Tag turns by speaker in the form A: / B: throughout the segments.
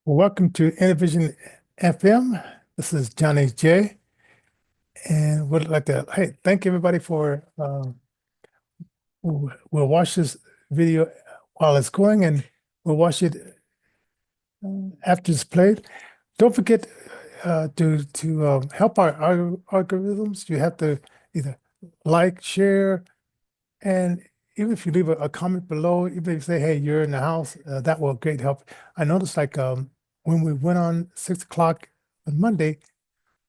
A: Welcome to Innervision FM. This is Johnny J, and would like to thank everybody for we'll watch this video while it's going, and we'll watch it after it's played. Don't forget to help our algorithms. You have to either like, share, and even if you leave a comment below, even if you say, "Hey, you're in the house," that will great help. I noticed when we went on 6 o'clock on Monday.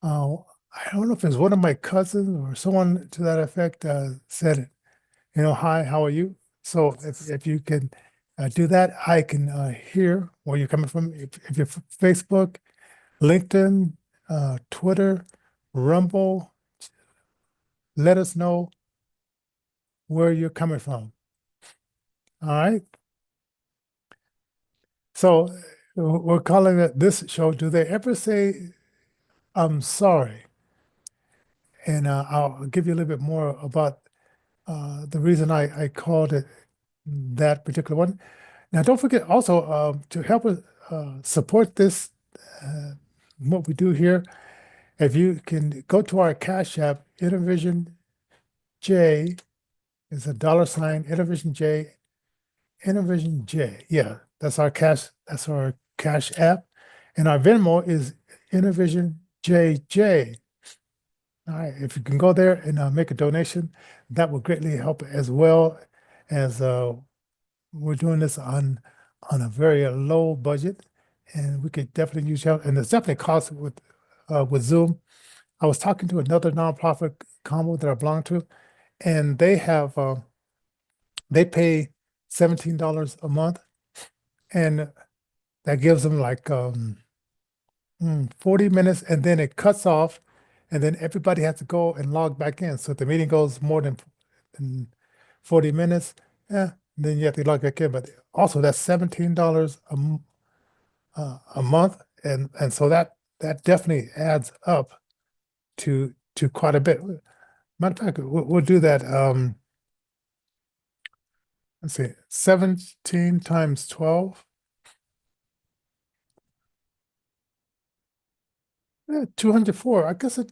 A: Uh, I don't know if it's one of my cousins or someone to that effect said, "Hi, how are you?" So if you can do that, I can hear where you're coming from. If you're Facebook, LinkedIn, Twitter, Rumble, let us know where you're coming from. All right. So we're calling it this show. Do they ever say, "I'm sorry"? And I'll give you a little bit more about the reason I called it that particular one. Now, don't forget also to help us support this, uh, what we do here, if you can go to our Cash App, Innervision J is a dollar sign, Innervision J, Innervision J. Yeah, that's our Cash App. And our Venmo is Innervision JJ. All right, if you can go there and make a donation, that will greatly help as well as we're doing this on a very low budget, and we could definitely use help. And there's definitely costs with Zoom. I was talking to another nonprofit combo that I belong to, and they pay $17 a month, and that gives them 40 minutes, and then it cuts off, and then everybody has to go and log back in. So if the meeting goes more than 40 minutes, then you have to log back in. But also that's $17 a month, and so that definitely adds up to quite a bit. Matter of fact, we'll do that. Let's see, 17 times 12, 204. I guess I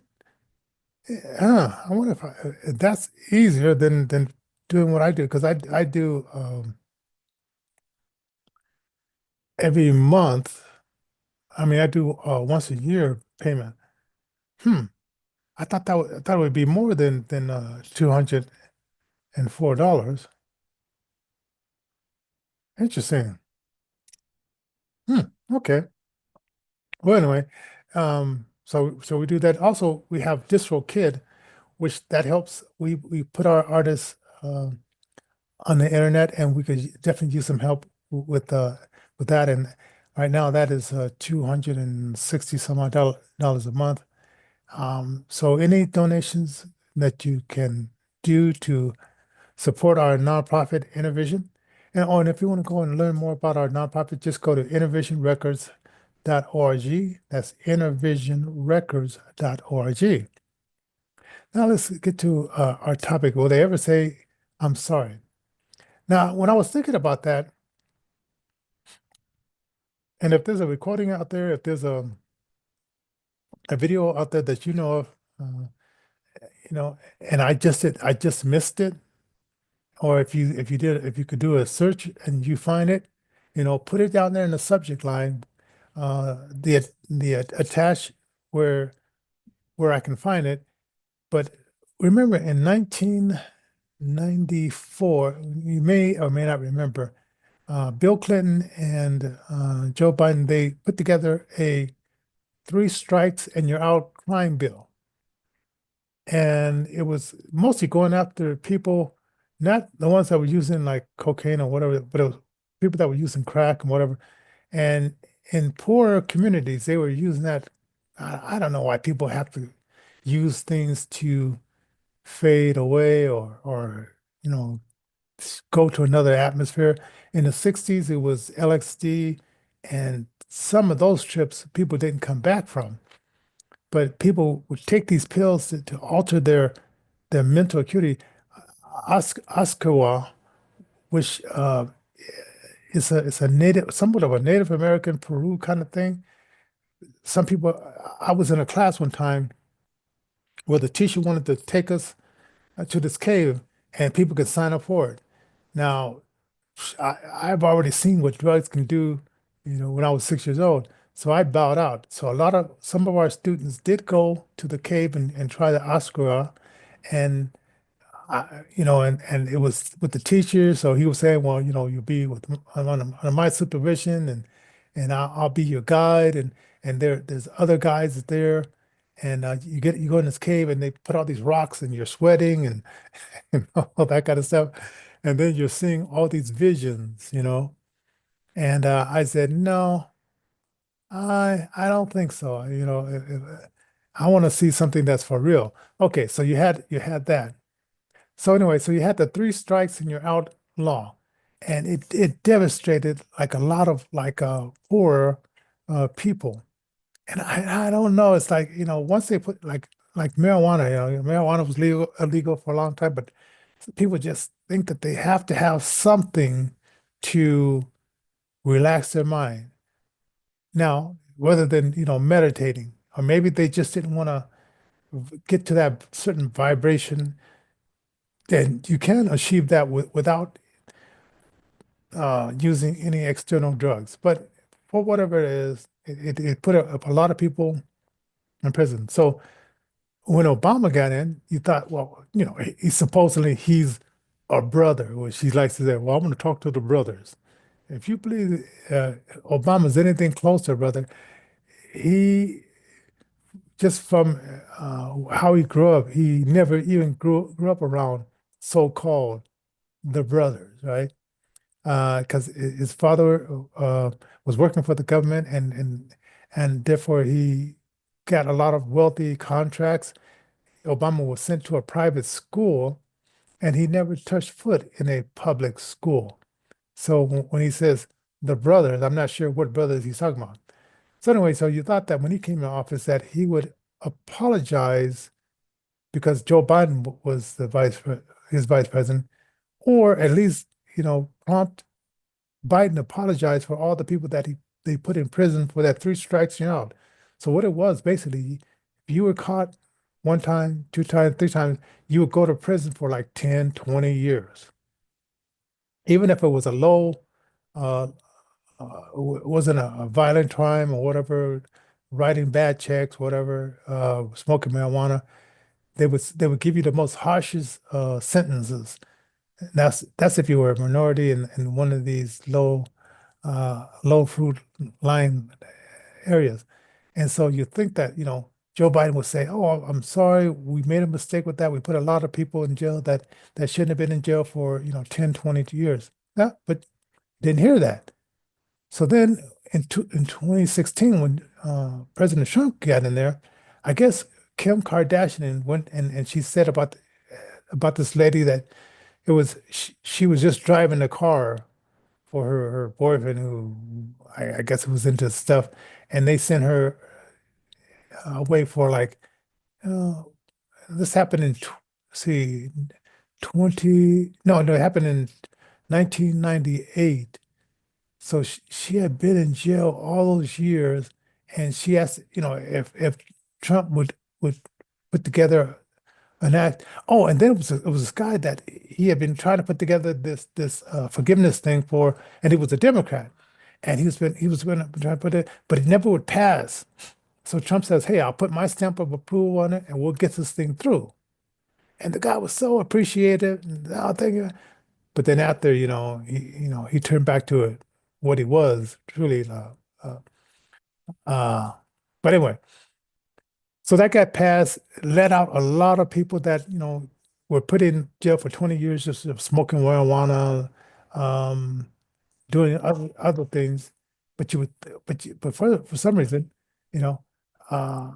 A: wonder if that's easier than doing what I do, because I do every month. I mean, I do once a year payment. Hmm. I thought it would be more than $204. Interesting. Hmm. Okay. Well, anyway, so we do that. Also, we have DistroKid, which that helps. We put our artists on the internet, and we could definitely use some help with that. And right now, that is 260 some odd dollars a month. So any donations that you can do to support our nonprofit Innervision. And if you want to go and learn more about our nonprofit, just go to innervisionrecords.org. That's innervisionrecords.org. Now let's get to our topic. Will they ever say, "I'm sorry"? Now, when I was thinking about that, and if there's a recording out there, if there's a video out there that you know of, uh, and I just missed it, or if you could do a search and you find it, put it down there in the subject line, the attach where I can find it. But remember, in 1994, you may or may not remember, Bill Clinton and Joe Biden, they put together a three strikes and you're out crime bill. And it was mostly going after people, not the ones that were using like cocaine or whatever, but it was people that were using crack and whatever. And in poorer communities, they were using that. I don't know why people have to use things to fade away or you know go to another atmosphere. In the 60s, it was LSD, and some of those trips people didn't come back from. But people would take these pills to alter their mental acuity. Oscawa, which it's a native, somewhat of a Native American Peru kind of thing. Some people, I was in a class one time where the teacher wanted to take us to this cave and people could sign up for it. Now, I've already seen what drugs can do, when I was 6 years old. So I bowed out. So some of our students did go to the cave and try the Oscar, and and it was with the teacher. So he was saying, well, you'll be under my supervision, and I'll be your guide, and there's other guides there, and you go in this cave, and they put all these rocks, and you're sweating, and all that kind of stuff, and then you're seeing all these visions. And I said, no, I don't think so. I want to see something that's for real. Okay, so you had that. So anyway, so you had the three strikes and you're outlaw, and it devastated like a lot of like poorer people. And I don't know. It's like, once they put like marijuana, marijuana was illegal for a long time, but people just think that they have to have something to relax their mind. Now, rather than, meditating, or maybe they just didn't want to get to that certain vibration, then you can achieve that without using any external drugs. But for whatever it is, it put a lot of people in prison. So when Obama got in, you thought, well, he's a brother, which he likes to say, well, I'm going to talk to the brothers. If you believe Obama's anything close to a brother, he just from how he grew up, he never even grew up around so-called the brothers, right? Because his father was working for the government, and therefore he got a lot of wealthy contracts. Obama was sent to a private school, and he never touched foot in a public school. So when he says the brothers, I'm not sure what brothers he's talking about. So anyway, so you thought that when he came in office that he would apologize because Joe Biden was his vice president, or at least, prompt Biden apologized for all the people that they put in prison for that three strikes you're out. So what it was basically, if you were caught one time, two times, three times, you would go to prison for like 10, 20 years. Even if it was a low, uh, wasn't a violent crime or whatever, writing bad checks, whatever, smoking marijuana, they would give you the most harshest sentences. That's if you were a minority in one of these low fruit line areas. And so you think that, Joe Biden would say, "Oh, I'm sorry, we made a mistake with that. We put a lot of people in jail that shouldn't have been in jail for, 10, 20 years." Yeah, but didn't hear that. So then in 2016, when President Trump got in there, I guess Kim Kardashian went and she said about this lady that she was just driving a car for her boyfriend who I guess was into stuff, and they sent her away for like uh, this happened in see 20 no, it happened in 1998. So she had been in jail all those years, and she asked, if Trump would put together an act. Oh, and then it was this guy that he had been trying to put together this forgiveness thing for, and he was a Democrat, and he was been trying to put it, but it never would pass. So Trump says, "Hey, I'll put my stamp of approval on it, and we'll get this thing through." And the guy was so appreciative, and I think, but then after, he turned back to it, what he was truly. Uh, uh, but anyway. So that got passed, let out a lot of people that, were put in jail for 20 years just of smoking marijuana, um, doing other things. But you would, but for some reason, you know, uh,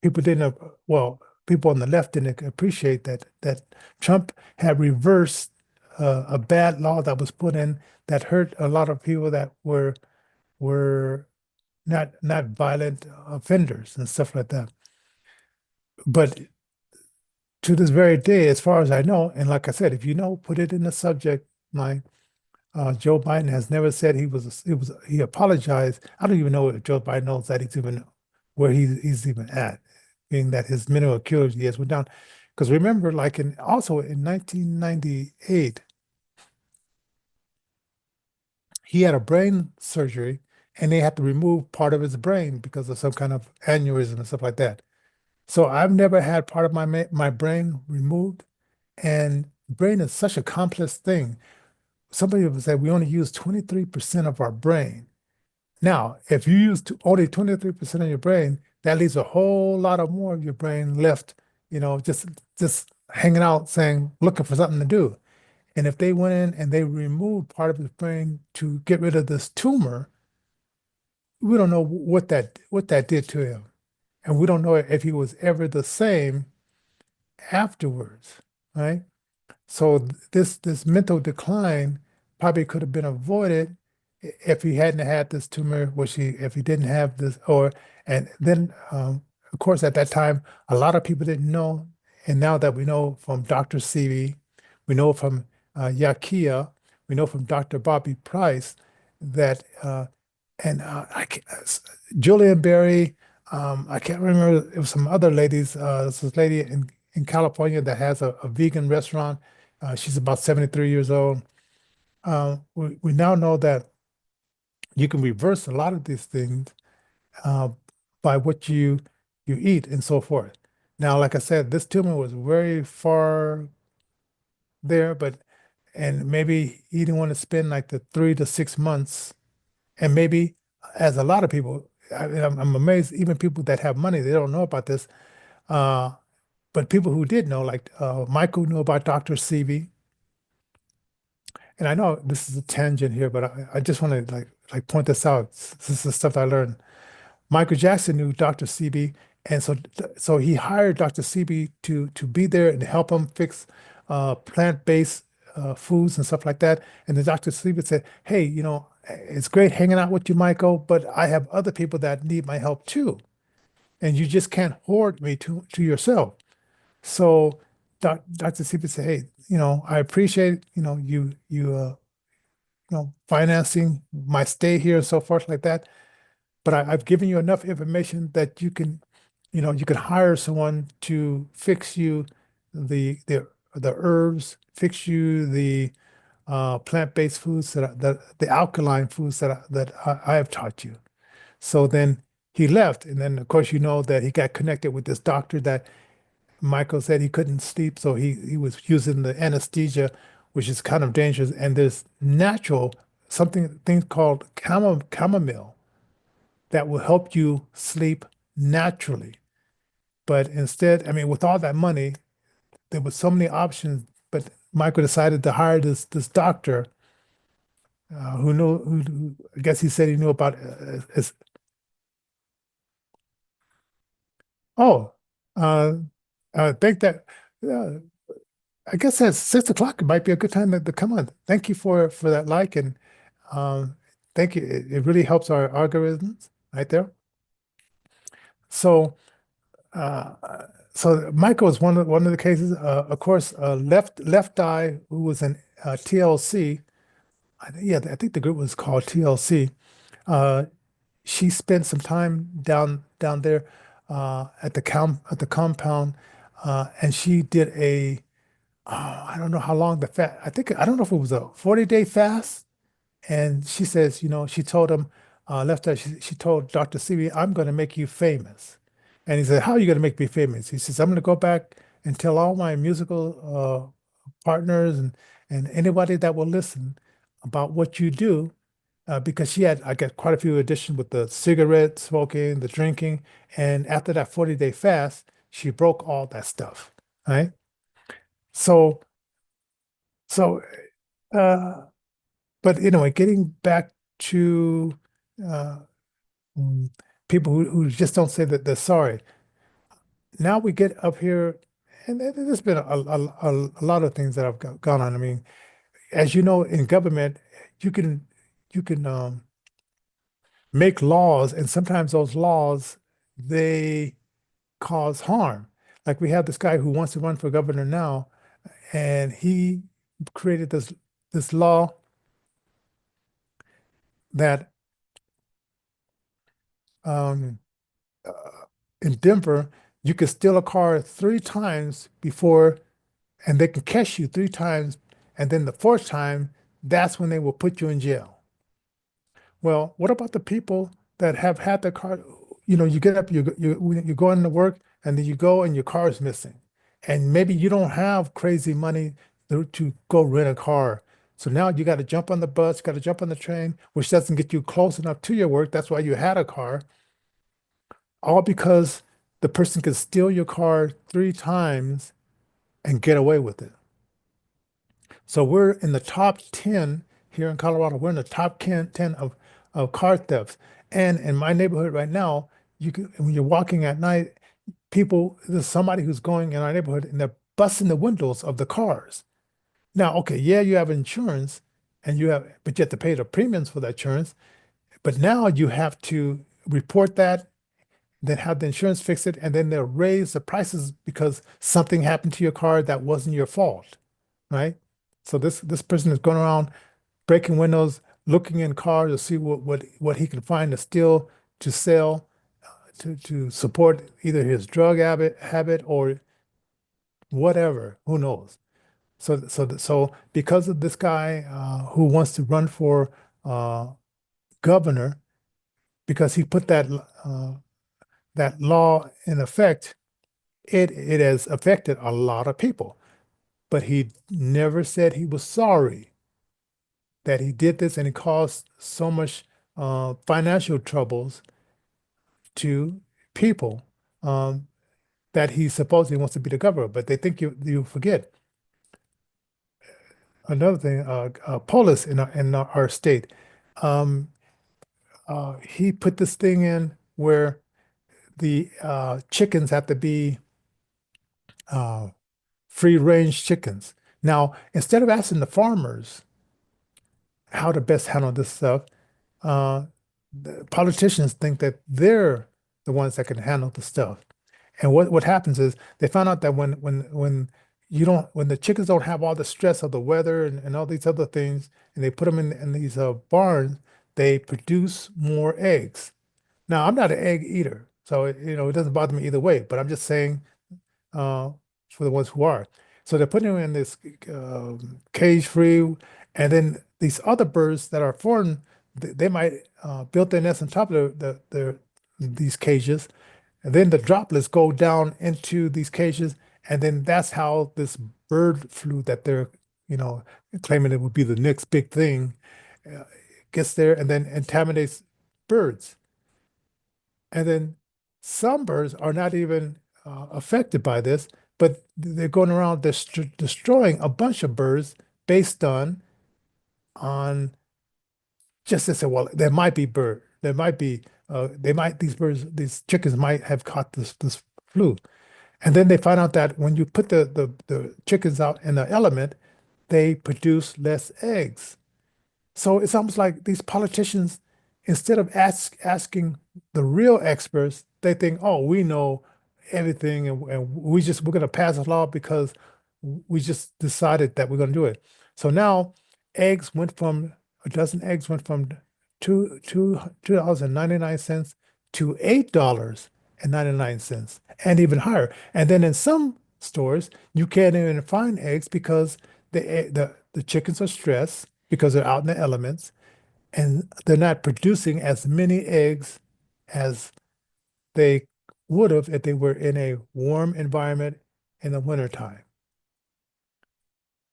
A: people didn't, well, people on the left didn't appreciate that Trump had reversed a bad law that was put in that hurt a lot of people that were not violent offenders and stuff like that. But to this very day, as far as I know, and like I said, if you know, put it in the subject, line. Joe Biden has never said he apologized. I don't even know if Joe Biden knows that he's even where he's even at, being that his mental acuity years went down. Because remember, like in 1998, he had a brain surgery and they had to remove part of his brain because of some kind of aneurysm and stuff like that. So I've never had part of my brain removed, and brain is such a complex thing. Somebody would say we only use 23% of our brain. Now, if you use only 23% of your brain, that leaves a whole lot of more of your brain left, just hanging out saying, looking for something to do. And if they went in and they removed part of his brain to get rid of this tumor, we don't know what that did to him. And we don't know if he was ever the same afterwards, right? So this mental decline probably could have been avoided if he hadn't had this tumor, if he didn't have this, and then of course at that time a lot of people didn't know, and now that we know from Dr. Sebi, we know from Yakia, we know from Dr. Bobby Price that and Julian Berry, I can't remember. It was some other ladies. There's this lady in California that has a vegan restaurant. She's about 73 years old. We now know that you can reverse a lot of these things uh, by what you eat and so forth. Now, like I said, this tumor was very far there, and maybe he didn't want to spend like the 3 to 6 months, and maybe as a lot of people, I'm amazed, even people that have money, they don't know about this. Uh, but people who did know, like Michael knew about Dr. Sebi, and I know this is a tangent here, but I just want to like point this out. This is stuff I learned. Michael Jackson knew Dr. Sebi, and so he hired Dr. Sebi to be there and help him fix plant-based foods and stuff like that. And then Dr. Sebi said, "Hey, it's great hanging out with you, Michael, but I have other people that need my help too, and you just can't hoard me to yourself." So Dr. Sebi said, "Hey, I appreciate financing my stay here and so forth like that. But I've given you enough information that you can hire someone to fix you the herbs, fix you the plant-based foods that the alkaline foods that I have taught you." So then he left, and then of course you know that he got connected with this doctor that Michael said he couldn't sleep, so he was using the anesthesia, which is kind of dangerous. And there's natural things called chamomile that will help you sleep naturally. But instead, I mean, with all that money, there were so many options. But Michael decided to hire this doctor who knew who I guess he said he knew about. Oh, uh, I think that. Uh, I guess at 6 o'clock it might be a good time to come on. Thank you for that like, and um, thank you. It really helps our algorithms right there. So uh, so Michael was one of the cases. Of course, Left Eye, who was in TLC. Yeah, I think the group was called TLC. Uh, she spent some time down there at the compound, and she did I don't know how long the fast. I don't know if it was a 40-day fast. And she says, she told him, left her, she told Dr. Sebi, "I'm going to make you famous." And he said, "How are you going to make me famous?" He says, "I'm going to go back and tell all my musical partners and anybody that will listen about what you do." Because I got quite a few additions with the cigarette smoking, the drinking. And after that 40-day fast, she broke all that stuff. Right. So, so, uh, but anyway, getting back to uh, mm, people who just don't say that they're sorry. Now we get up here, and there's been a lot of things that have gone on. I mean, as you know, in government, you can you can make laws, and sometimes those laws they cause harm. Like we have this guy who wants to run for governor now, and he created this law that um, uh, in Denver, you can steal a car three times before, and they can catch you three times, and then the fourth time, that's when they will put you in jail. Well, what about the people that have had their car? You get up, you go into work, and then you go and your car is missing, and maybe you don't have crazy money to go rent a car. So now you got to jump on the bus, got to jump on the train, which doesn't get you close enough to your work. That's why you had a car, all because the person could steal your car three times and get away with it. So we're in the top 10 here in Colorado. We're in the top 10 of car thefts. And in my neighborhood right now, when you're walking at night, there's somebody who's going in our neighborhood and they're busting the windows of the cars. Now, okay, yeah, you have insurance but you have to pay the premiums for that insurance. But now you have to report that, then have the insurance fix it, and then they'll raise the prices because something happened to your car that wasn't your fault, right? So this person is going around breaking windows, looking in cars to see what he can find to steal, to sell, to support either his drug habit or whatever. Who knows? So because of this guy who wants to run for uh, governor, because he put that law in effect, it has affected a lot of people. But he never said he was sorry that he did this and it caused so much financial troubles to people um, that he supposedly wants to be the governor. But they think you forget another thing. Polis in our state, um, he put this thing in where the chickens have to be uh, free range chickens. Now, instead of asking the farmers how to best handle this stuff, uh, the politicians think that they're the ones that can handle the stuff. And what happens is they found out that when the chickens don't have all the stress of the weather and all these other things, and they put them in these barns, they produce more eggs. Now, I'm not an egg eater, so it doesn't bother me either way. But I'm just saying uh, for the ones who are. So they're putting them in this cage free, and then these other birds that are foreign, they might build their nest on top of these cages, and then the droplets go down into these cages, and then that's how this bird flu that they're, you know, claiming it would be the next big thing, uh, gets there and then contaminates birds. And then some birds are not even affected by this, but they're going around destroying a bunch of birds based on just to say, well, there might be, these chickens might have caught this flu. And then they find out that when you put the chickens out in the element, they produce less eggs. So it's almost like these politicians, instead of asking the real experts, they think, oh, we know everything and we're going to pass a law because we just decided that we're going to do it. So now a dozen eggs went from $2.99 to $8.99 and even higher. And then in some stores, you can't even find eggs because the chickens are stressed because they're out in the elements and they're not producing as many eggs as they would have if they were in a warm environment in the wintertime.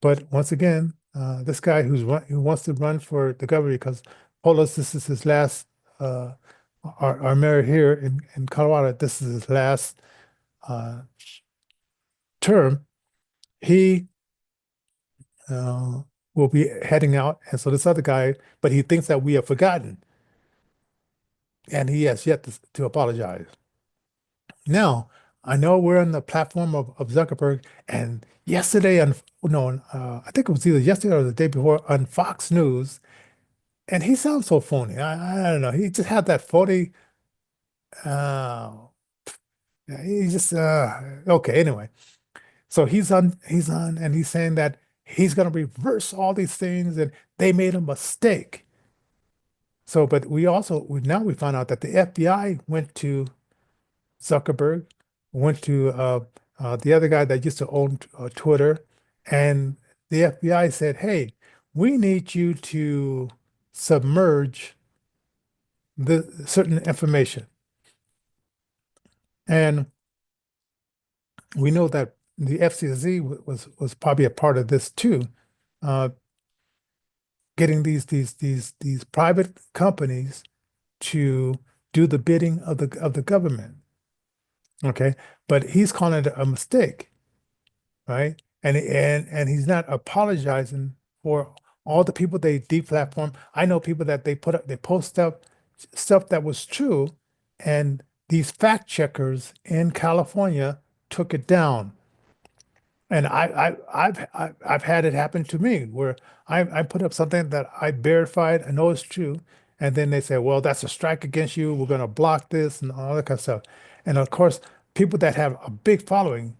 A: But once again, this guy who wants to run for the governor because Polis, this is his last, our mayor here in Colorado, this is his last uh, term. He uh, will be heading out. And so this other guy, but he thinks that we have forgotten. And he has yet to apologize. Now, I know we're on the platform of Zuckerberg, and yesterday on no, I think it was either yesterday or the day before on Fox News, and he sounds so phony. I don't know. He just had that phony. Uh, he just okay. Anyway, so he's on, and he's saying that he's going to reverse all these things, and they made a mistake. So, but now we found out that the FBI went to Zuckerberg, went to the other guy that used to own Twitter, and the FBI said, "Hey, we need you to submerge the certain information." And we know that the FCC was probably a part of this too, uh, getting these private companies to do the bidding of the government. Okay, but he's calling it a mistake, right? And he's not apologizing for all the people they deplatform. I know people that they post stuff that was true, and these fact checkers in California took it down. And I've had it happen to me where I put up something that I verified, I know it's true, and then they say, well, that's a strike against you. We're going to block this and all that kind of stuff. And of course, people that have a big following,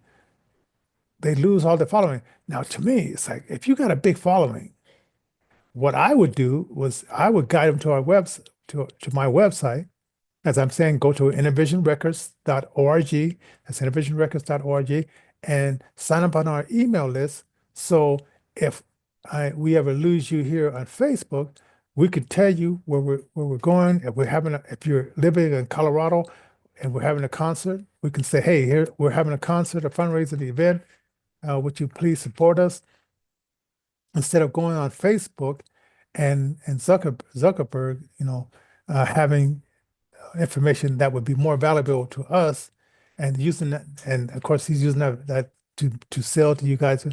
A: they lose all their following. Now, to me, it's like if you got a big following, what I would do was I would guide them to our to my website. As I'm saying, go to innervisionrecords.org. That's innervisionrecords.org and sign up on our email list. So if we ever lose you here on Facebook, we could tell you where we're going. If you're living in Colorado and we're having a concert, we can say, hey, here we're having a concert, a fundraising event. Would you please support us? Instead of going on Facebook and Zuckerberg, having information that would be more valuable to us and using that, and of course he's using that to sell to you guys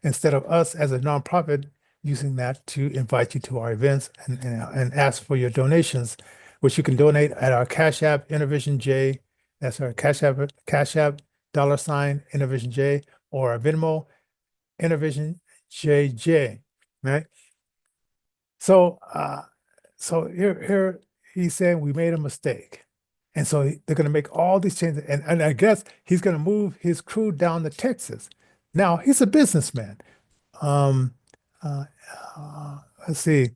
A: instead of us as a nonprofit using that to invite you to our events and ask for your donations, which you can donate at our Cash App Innervision J. That's our Cash App $ Innervision J, or our Venmo Innervision JJ, right? So here he's saying we made a mistake. And so they're going to make all these changes. And I guess he's going to move his crew down to Texas. Now, he's a businessman. Um, uh, let's see.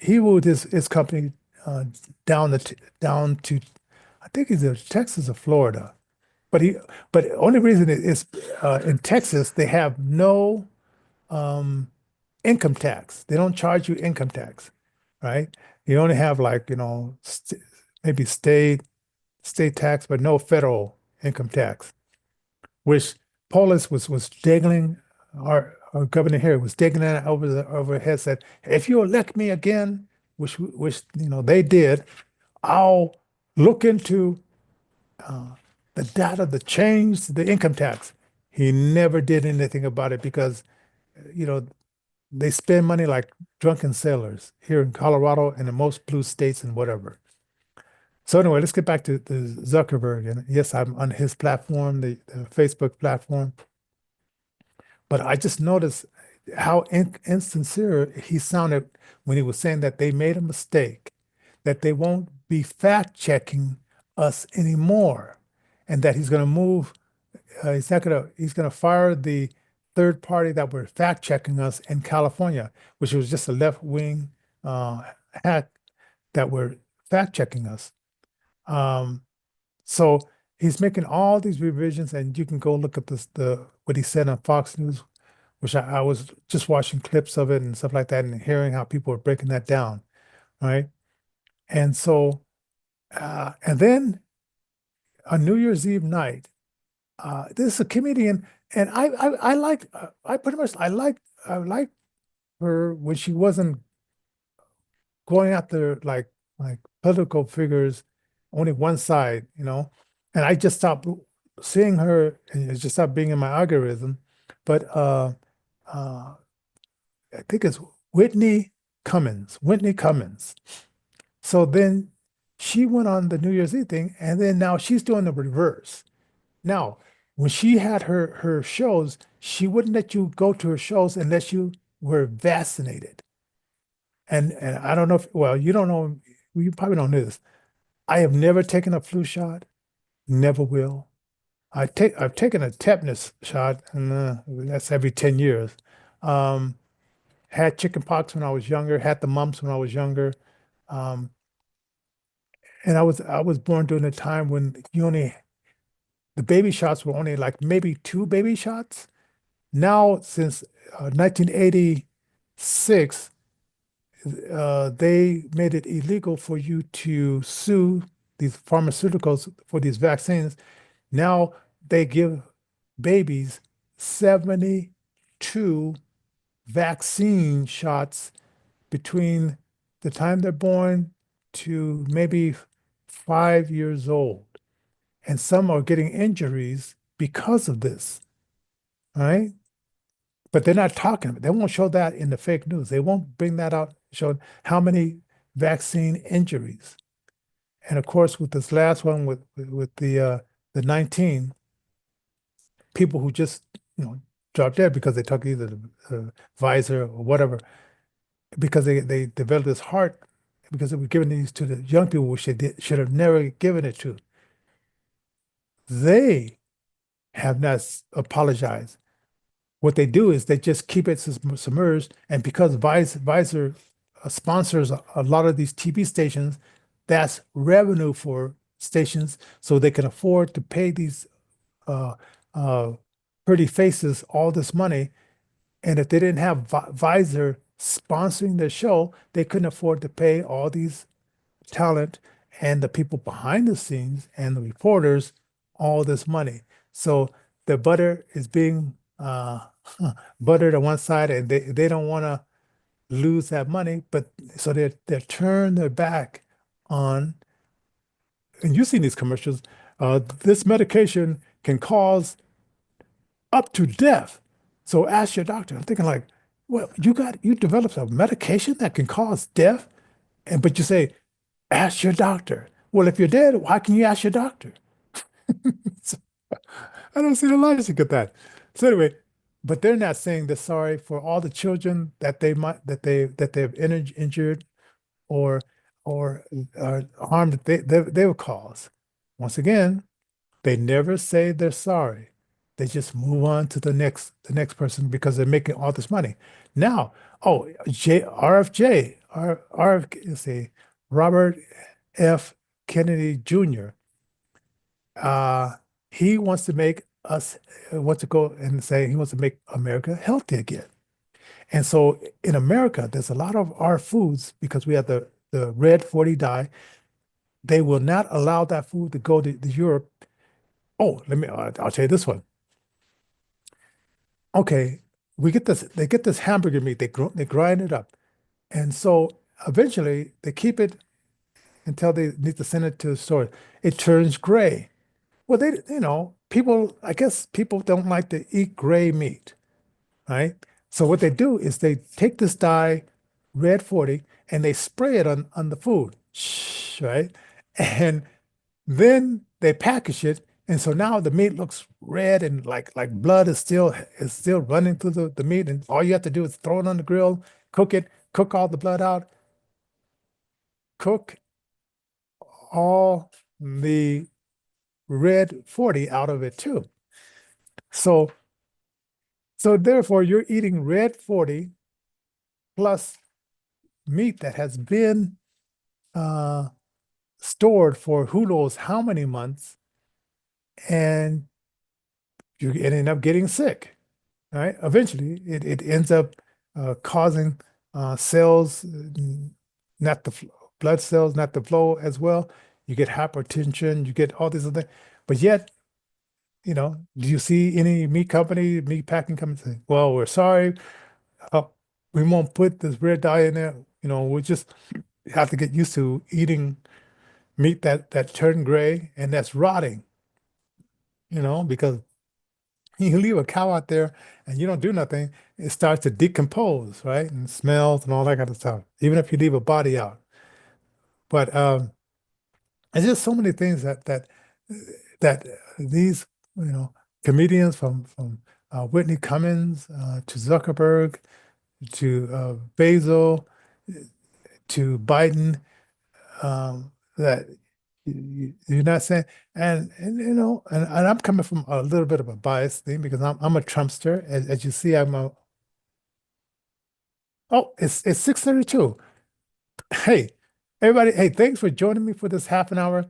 A: He moved his company uh, down to, I think he's in Texas or Florida. But the only reason is in Texas, they have no um, income tax. They don't charge you income tax, right? You only have like, maybe state tax, but no federal income tax, which Polis was digging, our governor here was digging that over his head, said, if you elect me again, which they did, I'll look into uh, the data, the change, the income tax. He never did anything about it because, you know, they spend money like drunken sailors here in Colorado and in most blue states and whatever. So anyway, let's get back to Zuckerberg. And yes, I'm on his platform, the Facebook platform. But I just noticed how insincere he sounded when he was saying that they made a mistake, that they won't be fact checking us anymore, and that he's going to move. He's going to fire the third party that were fact checking us in California, which was just a left wing hack that were fact checking us. Um, so he's making all these revisions, and you can go look at the what he said on Fox News, which I was just watching clips of it and stuff like that, and hearing how people are breaking that down, right? And so, and then on New Year's Eve night, this is a comedian, and I like I pretty much I like her when she wasn't going after like political figures, only one side, and I just stopped seeing her, and it just stopped being in my algorithm. But uh, I think it's Whitney Cummings. So then she went on the New Year's Eve thing, and then now she's doing the reverse. Now, when she had her shows, she wouldn't let you go to her shows unless you were vaccinated. And I don't know if, well, you don't know, you probably don't know this. I have never taken a flu shot, never will. I've taken a tetanus shot, and that's every 10 years. Um, had chicken pox when I was younger, had the mumps when I was younger. Um, and I was born during a time when the baby shots were only like maybe two baby shots. Now, since 1986, they made it illegal for you to sue these pharmaceuticals for these vaccines. Now they give babies 72 vaccine shots between the time they're born to maybe 5 years old. And some are getting injuries because of this, right? But they're not talking. They won't show that in the fake news. They won't bring that out, show how many vaccine injuries. And of course, with this last one, with the 19 people who just dropped dead because they took either the Pfizer or whatever, because they developed this heart because they were giving these to the young people, which should have never given it to. They have not apologized. What they do is they just keep it submerged. And because Visor sponsors a lot of these TV stations, that's revenue for stations, so they can afford to pay these uh, uh, pretty faces all this money. And if they didn't have Visor sponsoring their show, they couldn't afford to pay all these talent and the people behind the scenes and the reporters all this money. So the butter is being buttered on one side, and they don't want to lose that money, but so they turn their back on, and you've seen these commercials, this medication can cause up to death. So ask your doctor. I'm thinking like, well, you developed a medication that can cause death, and but you say, ask your doctor. Well, if you're dead, why can you ask your doctor? So, I don't see the logic of that. So anyway, but they're not saying they're sorry for all the children that they've injured or harm that they will cause. Once again, they never say they're sorry. They just move on to the next person because they're making all this money. Now, oh, RFJ, let's see, Robert F. Kennedy Jr. Uh, he wants to make us wants to go and say he wants to make America healthy again. And so in America, there's a lot of our foods because we have the red 40 dye. They will not allow that food to go to Europe. Oh, I'll tell you this one. Okay, they get this hamburger meat, they grind it up. And so eventually they keep it until they need to send it to the store. It turns gray. Well, people, I guess people don't like to eat gray meat, right? So what they do is they take this dye, red 40, and they spray it on the food, right? And then they package it, and so now the meat looks red and like blood is still running through the meat, and all you have to do is throw it on the grill, cook it, cook all the blood out, cook all the red 40 out of it too. So so therefore you're eating red 40 plus meat that has been uh, stored for who knows how many months, and you're ending up getting sick. Right? Eventually, it ends up causing cells, not the blood cells, not the flow as well. You get hypertension, you get all these other things. But yet, do you see any meat packing company say, well, we're sorry, uh, we won't put this red dye in there. We just have to get used to eating meat that turned gray and that's rotting, because you leave a cow out there and you don't do nothing, it starts to decompose, right? And smells and all that kind of stuff, even if you leave a body out. But there's just so many things that these, you know, comedians from Whitney Cummings to Zuckerberg to Bezos to Biden, that you're not saying, and I'm coming from a little bit of a biased thing because I'm a Trumpster. As you see, I'm a Oh, it's 6:32. Hey, everybody. Hey, thanks for joining me for this half an hour.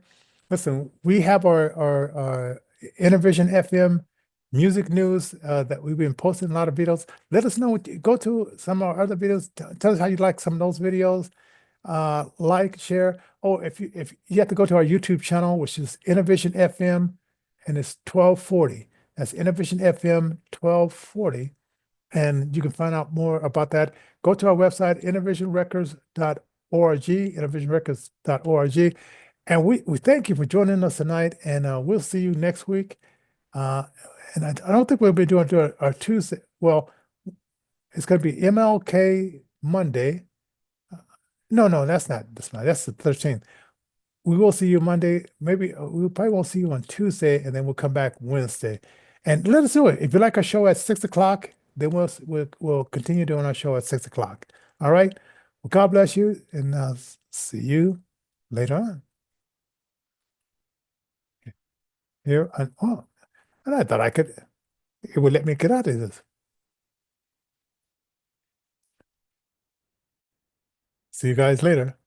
A: Listen, we have our Innervision FM music news that we've been posting a lot of videos. Let us know go to some of our other videos. Tell us how you like some of those videos. Like, share. Oh, if you have to go to our YouTube channel, which is Innervision FM, and it's 1240. That's Innervision FM 1240. And you can find out more about that. Go to our website, innervisionrecords.org, innervisionrecords.org. And we thank you for joining us tonight, and we'll see you next week. Uh, and I don't think we'll be doing our Tuesday. Well, it's going to be MLK Monday. No, no, that's not this month. That's the 13th. We will see you Monday. Maybe we probably won't see you on Tuesday, and then we'll come back Wednesday. And let us do it. If you like our show at 6 o'clock, then we'll continue doing our show at 6 o'clock. All right. Well, God bless you, and see you later on here. Oh, and I thought it would let me get out of this. See you guys later.